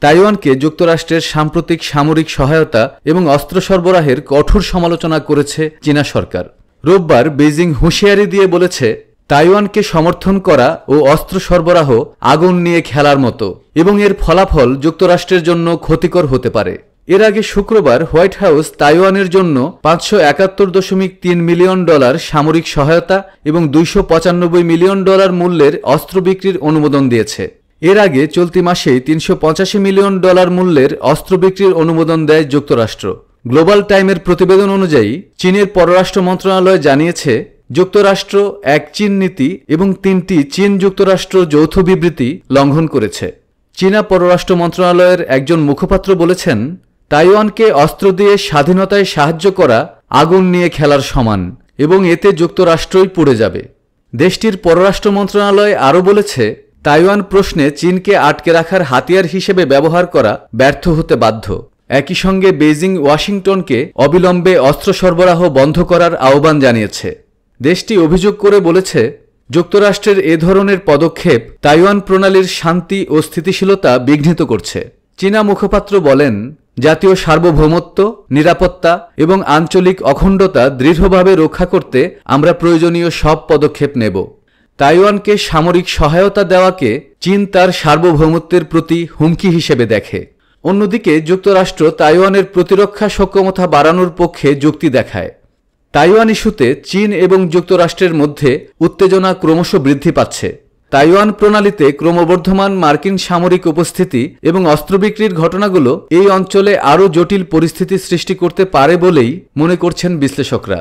তাইওয়ানকে যুক্তরাষ্ট্রের সাম্প্রতিক সামরিক সহায়তা এবং অস্ত্র সরবরাহের কঠোর সমালোচনা করেছে চীনা সরকার। রোববার বেইজিং হুঁশিয়ারি দিয়ে বলেছে, তাইওয়ানকে সমর্থন করা ও অস্ত্র সরবরাহ আগুন নিয়ে খেলার মতো এবং এর ফলাফল যুক্তরাষ্ট্রের জন্য ক্ষতিকর হতে পারে। এর আগে শুক্রবার হোয়াইট হাউস তাইওয়ানের জন্য $571.3 মিলিয়ন সামরিক সহায়তা এবং $295 মিলিয়ন মূল্যের অস্ত্র বিক্রির অনুমোদন দিয়েছে। এর আগে চলতি মাসেই $385 মিলিয়ন মূল্যের অস্ত্র বিক্রির অনুমোদন দেয় যুক্তরাষ্ট্র। গ্লোবাল টাইমের প্রতিবেদন অনুযায়ী চীনের পররাষ্ট্র মন্ত্রণালয় জানিয়েছে, যুক্তরাষ্ট্র এক চীন নীতি এবং 3টি চীন যুক্তরাষ্ট্র যৌথ বিবৃতি লঙ্ঘন করেছে। চীনা পররাষ্ট্র মন্ত্রণালয়ের একজন মুখপাত্র বলেছেন, তাইওয়ানকে অস্ত্র দিয়ে স্বাধীনতায় সাহায্য করা আগুন নিয়ে খেলার সমান এবং এতে যুক্তরাষ্ট্রই পুড়ে যাবে। দেশটির পররাষ্ট্র মন্ত্রণালয় আরও বলেছে, তাইওয়ান প্রশ্নে চীনকে আটকে রাখার হাতিয়ার হিসেবে ব্যবহার করা ব্যর্থ হতে বাধ্য। একই সঙ্গে বেইজিং ওয়াশিংটনকে অবিলম্বে অস্ত্র সরবরাহ বন্ধ করার আহ্বান জানিয়েছে। দেশটি অভিযোগ করে বলেছে, যুক্তরাষ্ট্রের এ ধরনের পদক্ষেপ তাইওয়ান প্রণালীর শান্তি ও স্থিতিশীলতা বিঘ্নিত করছে। চীনা মুখপাত্র বলেন, জাতীয় সার্বভৌমত্ব, নিরাপত্তা এবং আঞ্চলিক অখণ্ডতা দৃঢ়ভাবে রক্ষা করতে আমরা প্রয়োজনীয় সব পদক্ষেপ নেব। তাইওয়ানকে সামরিক সহায়তা দেওয়াকে চীন তার সার্বভৌমত্বের প্রতি হুমকি হিসেবে দেখে। অন্যদিকে যুক্তরাষ্ট্র তাইওয়ানের প্রতিরক্ষা সক্ষমতা বাড়ানোর পক্ষে যুক্তি দেখায়। তাইওয়ান ইস্যুতে চীন এবং যুক্তরাষ্ট্রের মধ্যে উত্তেজনা ক্রমশ বৃদ্ধি পাচ্ছে। তাইওয়ান প্রণালীতে ক্রমবর্ধমান মার্কিন সামরিক উপস্থিতি এবং অস্ত্র বিক্রির ঘটনাগুলো এই অঞ্চলে আরও জটিল পরিস্থিতি সৃষ্টি করতে পারে বলেই মনে করছেন বিশ্লেষকরা।